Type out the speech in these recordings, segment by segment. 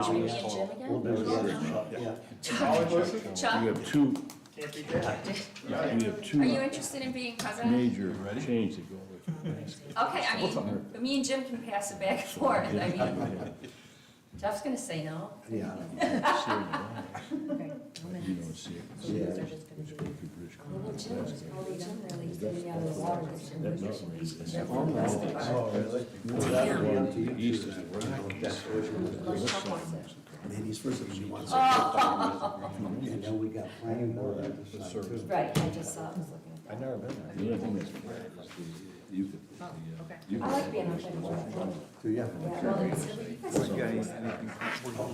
Me and Jim again? Chuck, You have two, Can't beat that. you have two are you interested in being president? major changes that go with it. Okay, I mean, me and Jim can pass it back and forth, I mean, Jeff's gonna say no. Yeah. You don't see it. Yeah. It's going through British Well, Columbia. Jim really is getting out of the water. That mountain range is Oh, really? one to the east is the That's Rockies. what Well, Chuck wants it. Ladies first, if she wants it. Oh, And then we got planning board on the side too. right, I just saw, I was looking at that. I've never been there. The only thing that's flat is the youth. I like being on the board. So, yeah. Yeah, well, it's really, you guys well,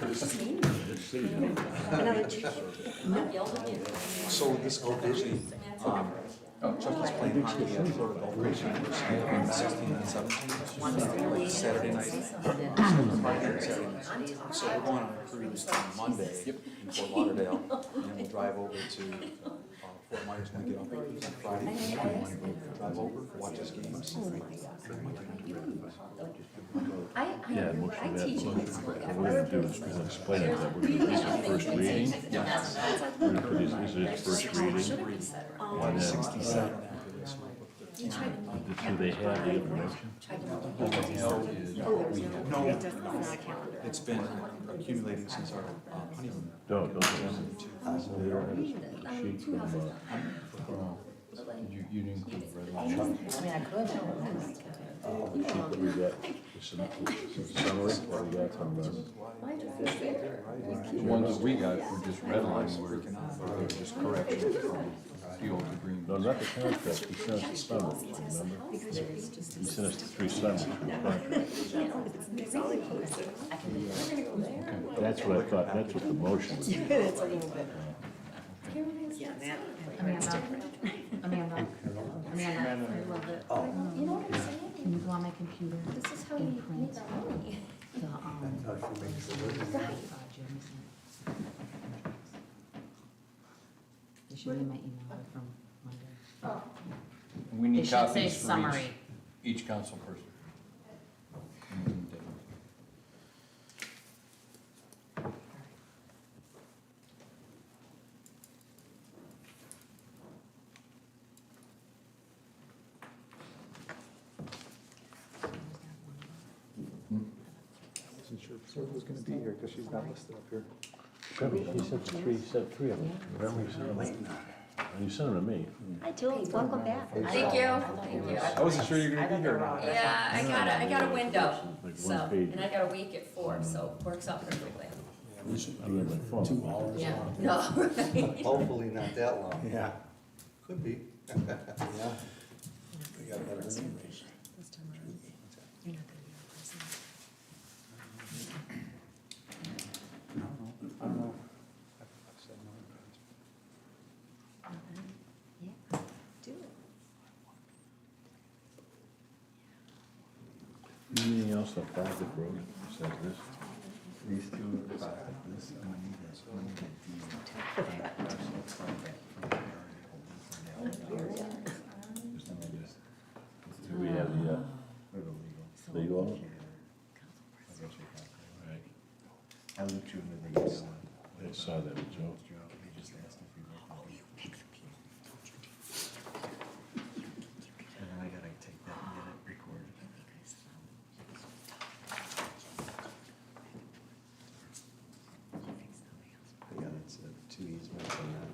it's just me. I'm yelling at you. So this Old Disney, Chuck is playing hockey at Florida Gulf Coast University on 16 and 17, Saturday night. So we're going on a cruise on Monday in Fort Lauderdale, and then we'll drive over to Fort Myers when we get off the cruise on Friday. Drive over, watch his games. I teach in high school. What we're gonna do is we're gonna explain it, that we're gonna do this first reading. We're gonna put this as first reading. And then, 67. do they have the information? No, it's been accumulating since our honeymoon. No, don't they have it? They don't have a sheet from, you didn't include the resolution. I mean, I could. The sheet that we got, the summary, what we got from The ones that we got were just red lines, were just corrections from the old agreement. no, not the contract, he sent us the summary, remember? He sent us the three summaries from the contract. That's what I thought, that's what the motion was. Amanda, I love it. You know what I'm saying? Can you go on my computer? This is how we make our money. The, That's how she makes the living. Jim's. It should be in my email from Monday. We It need should say copies for summary. each council person. Wasn't sure if Sarah was gonna be here because she's not listed up here. He sent three of them, remember you sent them? And you sent them to me. Hi, Jules, welcome back. Thank you, thank you. I wasn't sure you were gonna be here or not. Yeah, I got a window, Like so, one page. and I got a week at 4, so it works out perfectly. I read my phone. 2 hours. Yeah, no, right. Hopefully not that long. Yeah. Could be. Yeah. We got better than anyways. I don't know. Yeah, do it. Anything else on Prospect Road besides this? These two are about this, and we need this, we need the Do we have the, legal? Right, I looked you into the email. I saw that with Joe. They just asked if you were. And then I gotta take that and get it recorded. Yeah, it's 2 easements on that.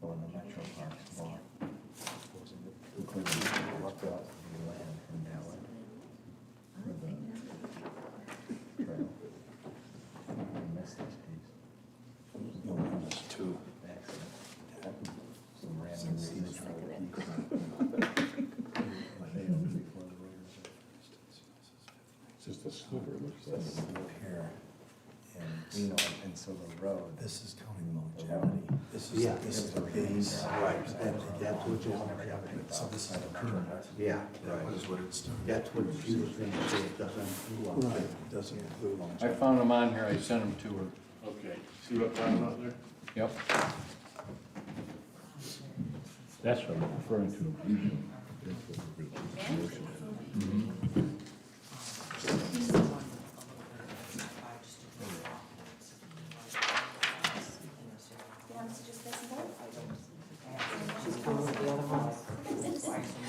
Oh, and the Metro Parks law. Including left out the land from Allen. For the trail. I missed this piece. No, there's two. Accident. Some random reason. It's just a sliver, it looks like. Here, and, you know, and so the road. This is counting longevity. This is the base. Right. That's what you. So this is the current. Yeah, That right. is what it started. That's what she was gonna say, it doesn't. Right. Doesn't include I longevity. found them on here, I sent them to her. Okay, see what I'm talking about there? Yep. That's what I'm referring to. That's what we're gonna put the motion in. She's coming with the other ones.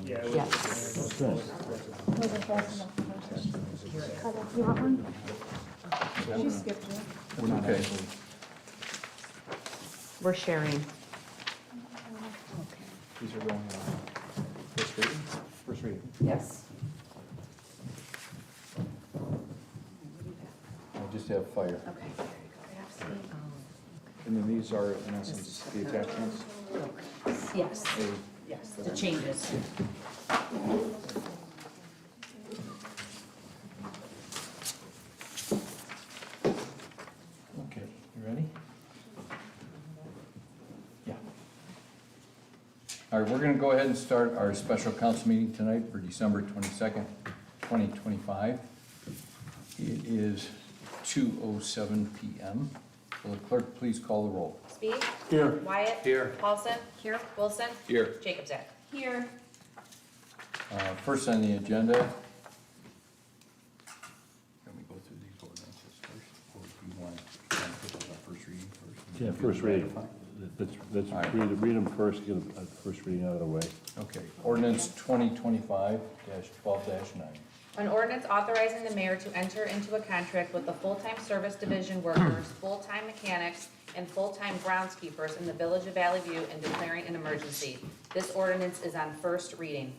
Yes. What's that? You want one? We're not Okay. actually, We're sharing. these are going, first reading? First reading. Yes. I'll just have fire. And then these are, in essence, the attachments. Yes, They- yes, the changes. Okay, you ready? Yeah. All right, we're going to go ahead and start our special council meeting tonight for December 22nd, 2025. It is 2:07 PM. Will the clerk please call the roll? Speed. Here. Wyatt. Here. Paulson. Here. Wilson. Here. Jacobson. Here. First on the agenda. Let me go through these ordinances first, or do you want to put those on first reading first? Yeah, first reading. Let's All right. read them first, get a first reading out of the way. Okay, ordinance 2025-12-9. An ordinance authorizing the mayor to enter into a contract with the full-time service division workers, full-time mechanics, and full-time groundskeepers in the village of Valley View and declaring an emergency. This ordinance is on first reading.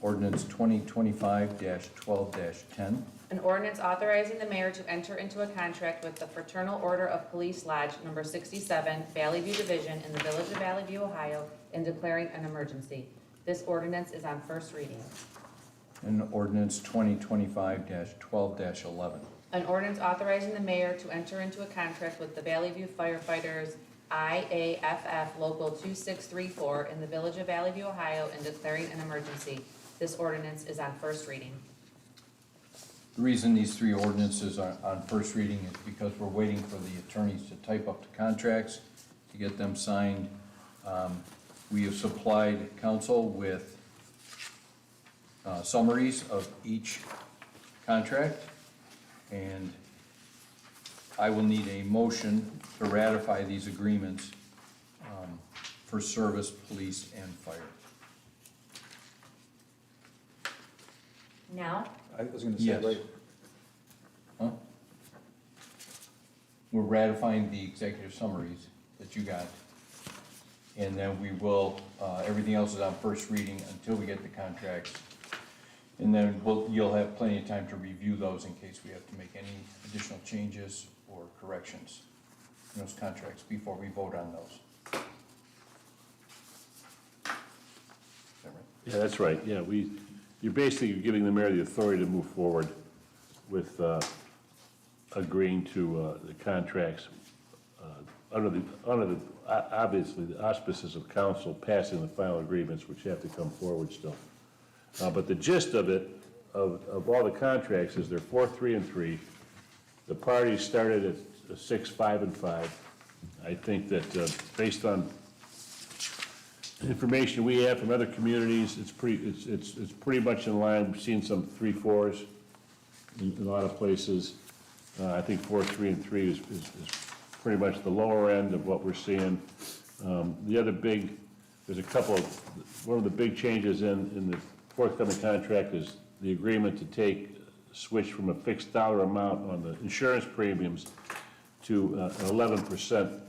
Ordinance 2025-12-10. An ordinance authorizing the mayor to enter into a contract with the Fraternal Order of Police Lodge Number 67, Valley View Division in the village of Valley View, Ohio, and declaring an emergency. This ordinance is on first reading. And ordinance 2025-12-11. An ordinance authorizing the mayor to enter into a contract with the Valley View firefighters IAFF Local 2634 in the village of Valley View, Ohio, and declaring an emergency. This ordinance is on first reading. The reason these three ordinances are on first reading is because we're waiting for the attorneys to type up the contracts, to get them signed. We have supplied council with summaries of each contract, and I will need a motion to ratify these agreements for service, police, and fire. Now? I was gonna say, Yes. right, Huh? We're ratifying the executive summaries that you got. And then we will, everything else is on first reading until we get the contracts. And then you'll have plenty of time to review those in case we have to make any additional changes or corrections in those contracts before we vote on those. Is that right? Yeah, that's right, yeah, you're basically giving the mayor the authority to move forward with agreeing to the contracts under the, obviously, the auspices of council passing the final agreements, which have to come forward still. But the gist of it, of all the contracts, is they're 4, 3, and 3. The parties started at 6, 5, and 5. I think that based on information we have from other communities, it's pretty much in line. We've seen some 3, 4s in a lot of places. I think 4, 3, and 3 is pretty much the lower end of what we're seeing. The other there's a couple of, one of the big changes in the forthcoming contract is the agreement to switch from a fixed dollar amount on the insurance premiums to an 11%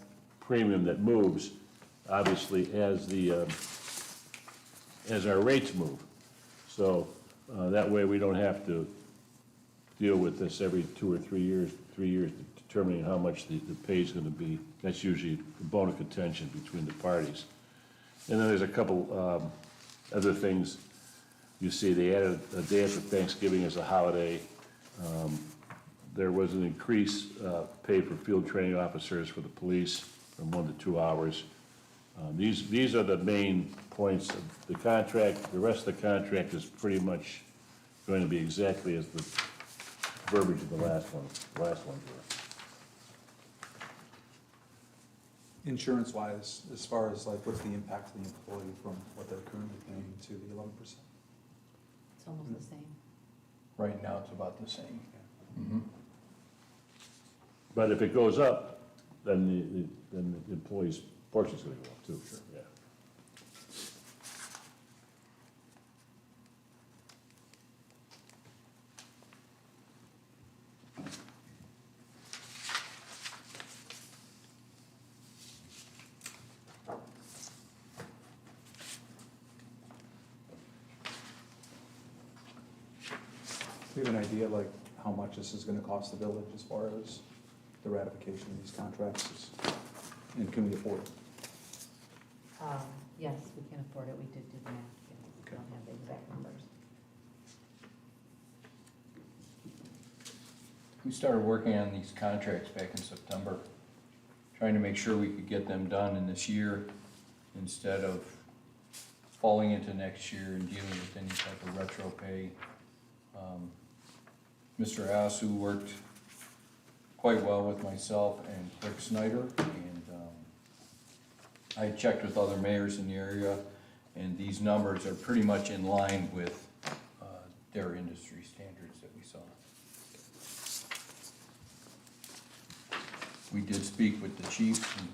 premium that moves, obviously, as our rates move. So that way we don't have to deal with this every 2 or 3 years, determining how much the pay is going to be. That's usually the bone of contention between the parties. And then there's a couple other things. You see, they added a day after Thanksgiving as a holiday. There was an increased pay for field training officers for the police from 1 to 2 hours. These are the main points of the contract. The rest of the contract is pretty much going to be exactly as the verbiage of the last ones were. Insurance-wise, as far as like, what's the impact to the employee from what they're currently paying to the 11%? It's almost the same. Right now, it's about the same. Mhm. But if it goes up, then the employee's portion's gonna go up too. Sure. Yeah. Do you have an idea like how much this is gonna cost the village as far as the ratification of these contracts? And can we afford it? Yes, we can afford it, we did do the math, yeah, we Okay. don't have the exact numbers. We started working on these contracts back in September, trying to make sure we could get them done in this year instead of falling into next year and dealing with any type of retro pay. Mr. Asu worked quite well with myself and Clerk Snyder, and I checked with other mayors in the area, and these numbers are pretty much in line with their industry standards that we saw. We did speak with the chiefs and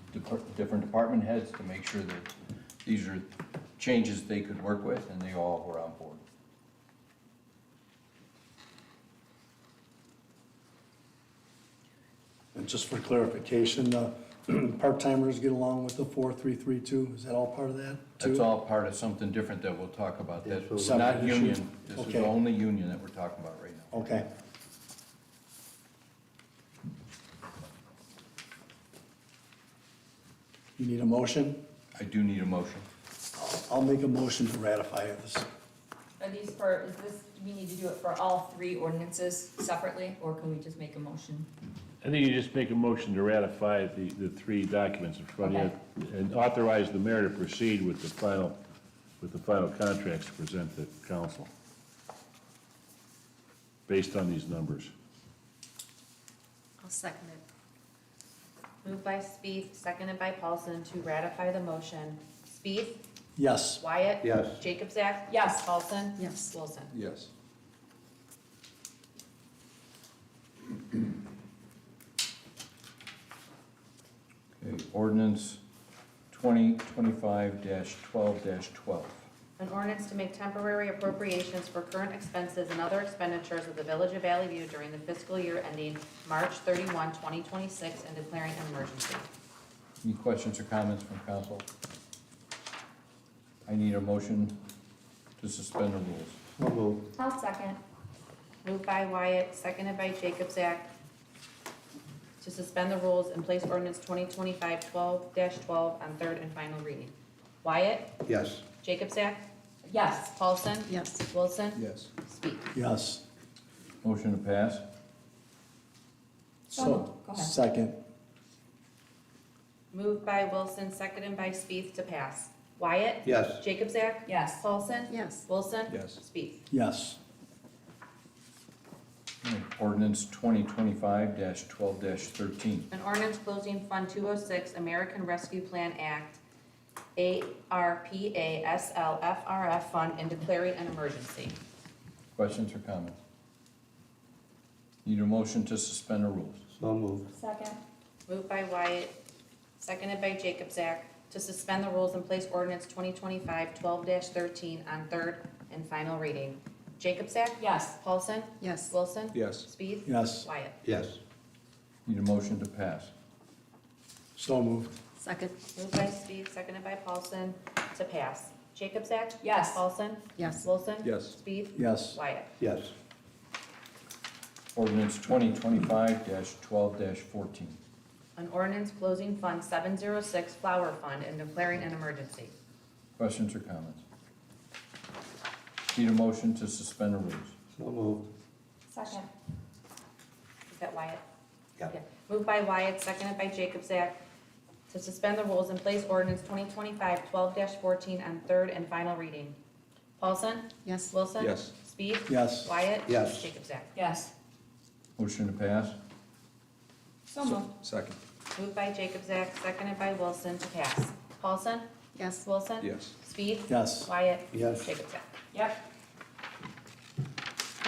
different department heads to make sure that these are changes they could work with, and they all were on board. And just for clarification, part-timers get along with the 4332, is that all part of that too? That's all part of something different that we'll talk about. That's Separate not issue? union. This is the Okay. only union that we're talking about right now. Okay. You need a motion? I do need a motion. I'll make a motion to ratify this. Are these for, is this, do we need to do it for all three ordinances separately, or can we just make a motion? I think you just make a motion to ratify the three documents in front of you and authorize the mayor to proceed with the final contracts to present to council based on these numbers. I'll second it. Moved by Spieth, seconded by Paulson to ratify the motion. Spieth, Yes. Wyatt. Yes. Jacobzak. Yes. Paulson. Yes. Wilson. Yes. Okay, ordinance 2025-12-12. An ordinance to make temporary appropriations for current expenses and other expenditures of the Village of Valley View during the fiscal year ending March 31, 2026, and declaring an emergency. Any questions or comments from council? I need a motion to suspend the rules. So moved. I'll second. Moved by Wyatt, seconded by Jacobzak, to suspend the rules and place ordinance 2025-12-12 on third and final reading. Wyatt, Yes. Jacobzak, Yes. Paulson, Yes. Wilson, Yes. Speak. Yes. Motion to pass? So moved. Go ahead. Second. Moved by Wilson, seconded by Spieth to pass. Wyatt, Yes. Jacobzak, Yes. Paulson, Yes. Wilson, Yes. Spieth. Yes. Ordinance 2025-12-13. An ordinance closing Fund 206 American Rescue Plan Act, ARPA SLFRF Fund, and declaring an emergency. Questions or comments? Need a motion to suspend the rules. So moved. Second. Moved by Wyatt, seconded by Jacobzak, to suspend the rules and place ordinance 2025-12-13 on third and final reading. Jacobzak? Yes. Paulson? Yes. Wilson? Yes. Spieth? Yes. Wyatt? Yes. Need a motion to pass. So moved. Second. Moved by Spieth, seconded by Paulson, to pass. Jacobzak? Yes. Paulson? Yes. Wilson? Yes. Spieth? Yes. Wyatt? Yes. Ordinance 2025-12-14. An ordinance closing Fund 706 Flower Fund and declaring an emergency. Questions or comments? Need a motion to suspend the rules. So moved. Second. Is that Wyatt? Yeah. Okay. Moved by Wyatt, seconded by Jacobzak, to suspend the rules and place ordinance 2025-12-14 on third and final reading. Paulson? Yes. Wilson? Yes. Spieth. Yes. Wyatt. Yes. Jacobs. Yes. Motion to pass? So moved. Second. Moved by Jacobs, seconded by Wilson to pass. Paulson. Yes. Wilson. Yes. Spieth. Yes. Wyatt. Yes. Jacobs. Yep.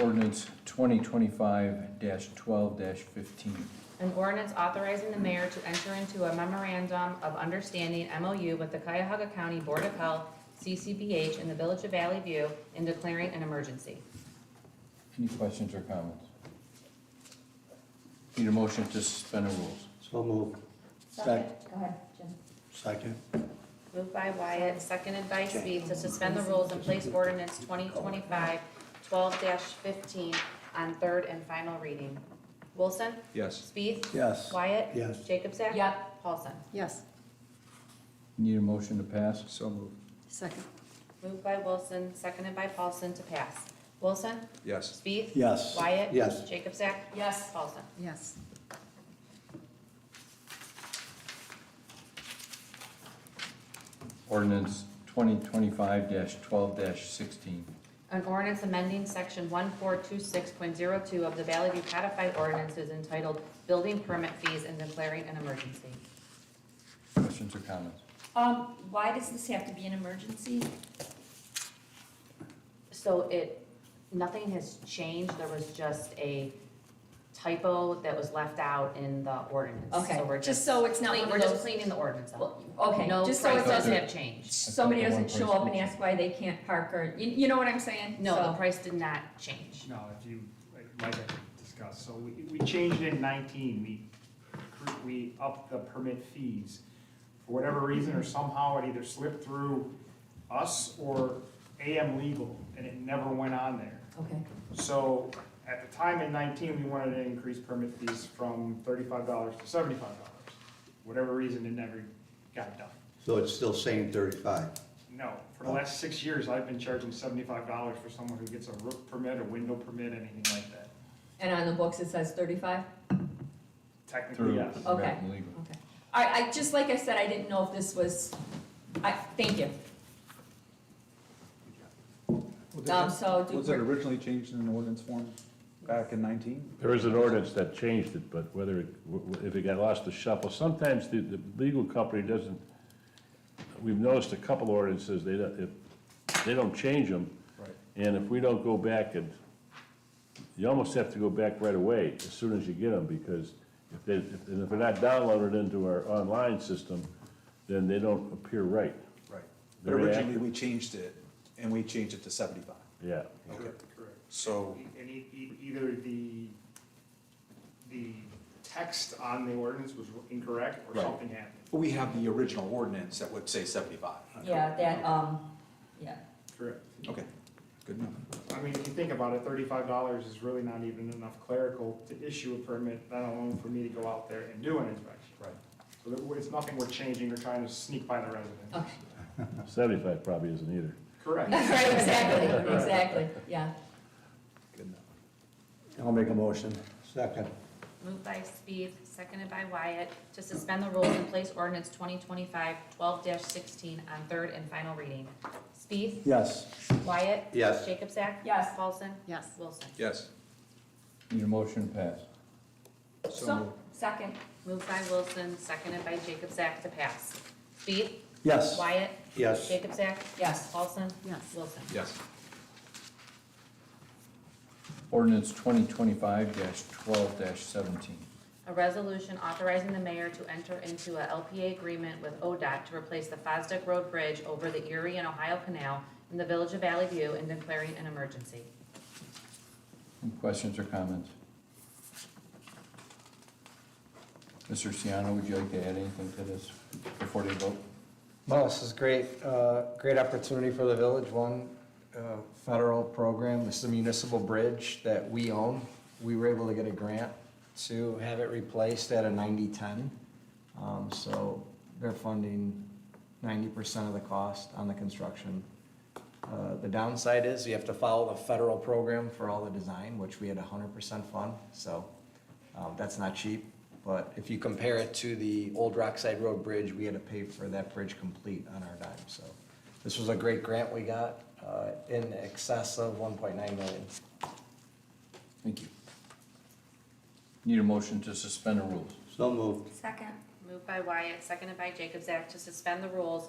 Ordinance 2025-12-15. An ordinance authorizing the mayor to enter into a memorandum of understanding MOU with the Cuyahoga County Board of Health, CCBH, in the Village of Valley View and declaring an emergency. Any questions or comments? Need a motion to suspend the rules? So moved. Second. Go ahead, Jim. Second. Moved by Wyatt, seconded by Spieth, to suspend the rules and place ordinance 2025-12-15 on third and final reading. Wilson? Yes. Spieth? Yes. Wyatt? Yes. Jacobs? Yep. Paulson? Yes. Need a motion to pass? So moved. Second. Moved by Wilson, seconded by Paulson to pass. Wilson? Yes. Spieth? Yes. Wyatt? Yes. Jacobs? Yes. Paulson? Yes. Ordinance 2025-12-16. An ordinance amending section 1426.02 of the Valley View Codified Ordinances entitled Building Permit Fees and declaring an emergency. Questions or comments? Why does this have to be an emergency? So nothing has changed, there was just a typo that was left out in the ordinance. Okay, So we're just so it's not one of We're just those, cleaning the ordinance up. well, okay, No just so it prices doesn't, have changed. somebody I thought the doesn't one show up price and ask why they can't park or, you know what I'm saying? No, the So- price did not change. No, if you, like I discussed, so we changed it in 19, we upped the permit fees. For whatever reason, or somehow it either slipped through us or AM Legal, and it never went on there. Okay, So at the time in 19, we wanted to increase permit fees from $35 to $75. Whatever reason, it never got done. So it's still saying 35? No, for the last 6 years, I've been charging $75 for someone who gets a roof permit, a window permit, anything like that. and on the books it says 35? Technically, Through yes. Okay. American Legal. Okay. I, just like I said, I didn't know if this was, thank you. So do. Was it originally changed in an ordinance form back in 19? There is an ordinance that changed it, but whether, if it got lost to shuffle, sometimes the legal company doesn't, we've noticed a couple ordinances, they don't change them, Right. and if we don't go back and, you almost have to go back right away as soon as you get them, because if they're not downloaded into our online system, then they don't appear right. Right. But Very originally, accurate. we changed it, and we changed it to 75. Yeah. Okay. Correct. So, And either the text on the ordinance was incorrect or Right. something happened. we have the original ordinance that would say 75. Yeah, that, yeah. Correct. Okay, good enough. I mean, if you think about it, $35 is really not even enough clerical to issue a permit, let alone for me to go out there and do an inspection. Right. So it's nothing we're changing or trying to sneak by the resident. Okay. 75 probably isn't either. Correct. Right, exactly, yeah. Good enough. I'll make a motion. Second. Moved by Spieth, seconded by Wyatt, to suspend the rules and place ordinance 2025-12-16 on third and final reading. Spieth. Yes. Wyatt. Yes. Jacobs. Yes. Paulson. Yes. Wilson. Yes. Need a motion to pass? So, second. Moved by Wilson, seconded by Jacobs to pass. Spieth. Yes. Wyatt. Yes. Jacobs. Yes. Paulson. Yes. Wilson. Yes. Ordinance 2025-12-17. A resolution authorizing the mayor to enter into a LPA agreement with ODOT to replace the Fosdick Road Bridge over the Erie and Ohio Canal in the Village of Valley View and declaring an emergency. Any questions or comments? Mr. Siano, would you like to add anything to this before they vote? No, this is great, great opportunity for the village. One, federal program, this is a municipal bridge that we own. We were able to get a grant to have it replaced at a 90/10. So they're funding 90% of the cost on the construction. The downside is you have to follow the federal program for all the design, which we had 100% fund, so that's not cheap. But if you compare it to the old Rockside Road Bridge, we had to pay for that bridge complete on our dime. So this was a great grant we got. in excess of 1.9 million. Thank you. Need a motion to suspend the rules. So moved. Second. Moved by Wyatt, seconded by Jacobzak to suspend the rules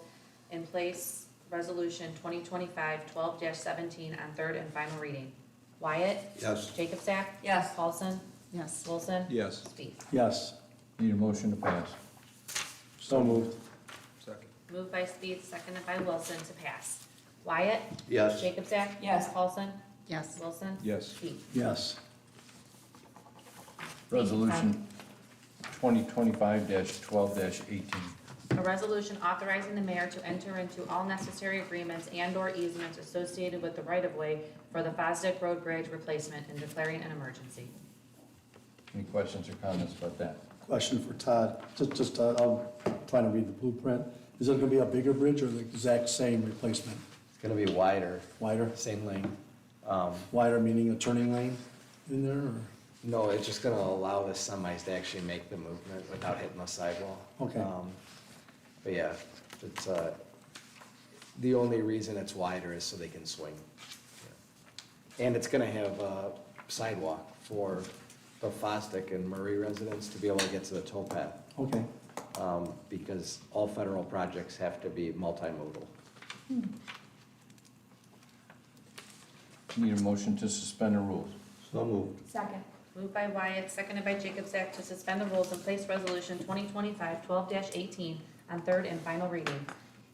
and place resolution 2025-12-17 on third and final reading. Wyatt? Yes. Jacobzak? Yes. Paulson? Yes. Wilson? Yes. Spieth. Yes. Need a motion to pass. So moved. Second. Moved by Spieth, seconded by Wilson to pass. Wyatt? Yes. Jacobzak? Yes. Paulson? Yes. Wilson? Yes. Spieth. Yes. Resolution 2025-12-18. A resolution authorizing the mayor to enter into all necessary agreements and/or easements associated with the right-of-way for the Fosdick Road Bridge replacement and declaring an emergency. Any questions or comments about that? Question for Todd. I'm trying to read the blueprint. Is it gonna be a bigger bridge or the exact same replacement? It's gonna be wider, Wider? same lane. Wider meaning a turning lane in there, or? No, it's just gonna allow the semis to actually make the movement without hitting the sidewall. Okay. But yeah, it's, the only reason it's wider is so they can swing. And it's gonna have a sidewalk for the Fosdick and Murray residents to be able to get to the tow path. Okay. Because all federal projects have to be multimodal. Need a motion to suspend the rules. So moved. Second. Moved by Wyatt, seconded by Jacobzak to suspend the rules and place resolution 2025-12-18 on third and final reading.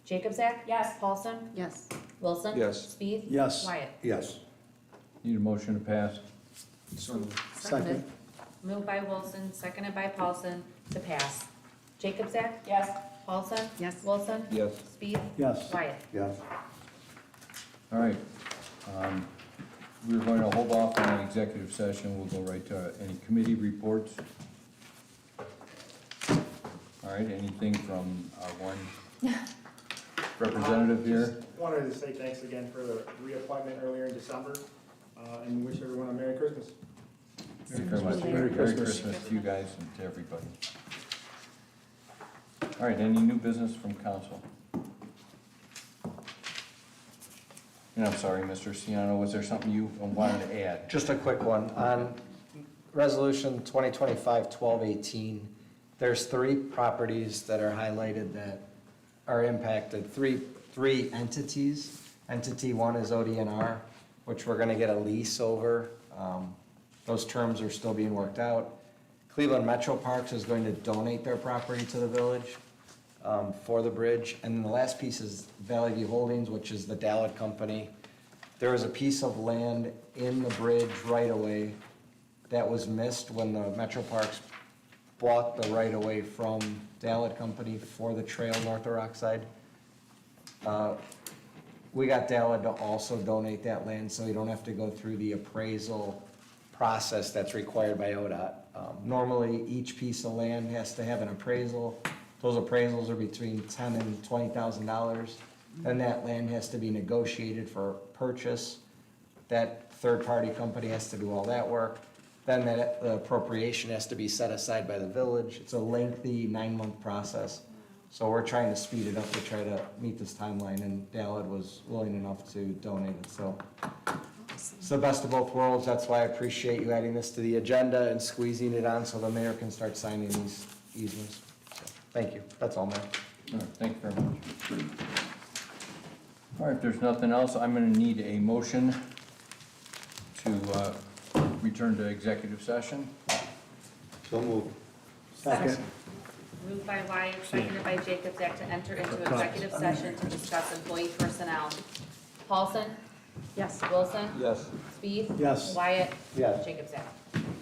Jacobzak? Yes. Paulson? Yes. Wilson? Yes. Spieth? Yes. Wyatt? Yes. Need a motion to pass. So moved. Second. Moved by Wilson, seconded by Paulson to pass. Jacobzak? Yes. Paulson? Yes. Wilson? Yes. Spieth? Yes. Wyatt? Yes. All right. We're going to hold off on an executive session. We'll go right to any committee reports. All right, anything from our one representative here? Just wanted to say thanks again for the reappointment earlier in December, and wish everyone a Merry Christmas. Thank you very much. Merry Christmas. to you guys and to everybody. All right, any new business from council? And I'm sorry, Mr. Ciano, was there something you wanted to add? Just a quick one. On resolution 2025-12-18, there's 3 properties that are highlighted that are impacted, three entities. Entity 1 is ODNR, which we're gonna get a lease over. Those terms are still being worked out. Cleveland Metro Parks is going to donate their property to the village for the bridge. And then the last piece is Valley View Holdings, which is the Dallad company. There was a piece of land in the bridge right-of-way that was missed when the Metro Parks bought the right-of-way from Dallad company for the trail north of Rockside. We got Dallad to also donate that land, so you don't have to go through the appraisal process that's required by ODOT. Normally, each piece of land has to have an appraisal. Those appraisals are between $10,000 and $20,000. Then that land has to be negotiated for purchase. That third-party company has to do all that work. Then that the appropriation has to be set aside by the village. It's a lengthy 9-month process. So we're trying to speed it up to try to meet this timeline, and Dallad was willing enough to donate it, so. It's the best of both worlds. That's why I appreciate you adding this to the agenda and squeezing it on so the mayor can start signing these easements. So, thank you. That's all, Mayor. All right, thank you very much. All right, if there's nothing else, I'm gonna need a motion to return to executive session. So moved. Second. Moved by Wyatt, seconded by Jacobzak to enter into executive session to discuss employee personnel. Paulson? Yes. Wilson? Yes. Spieth? Yes. Wyatt? Yes. Jacobzak?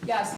Yes.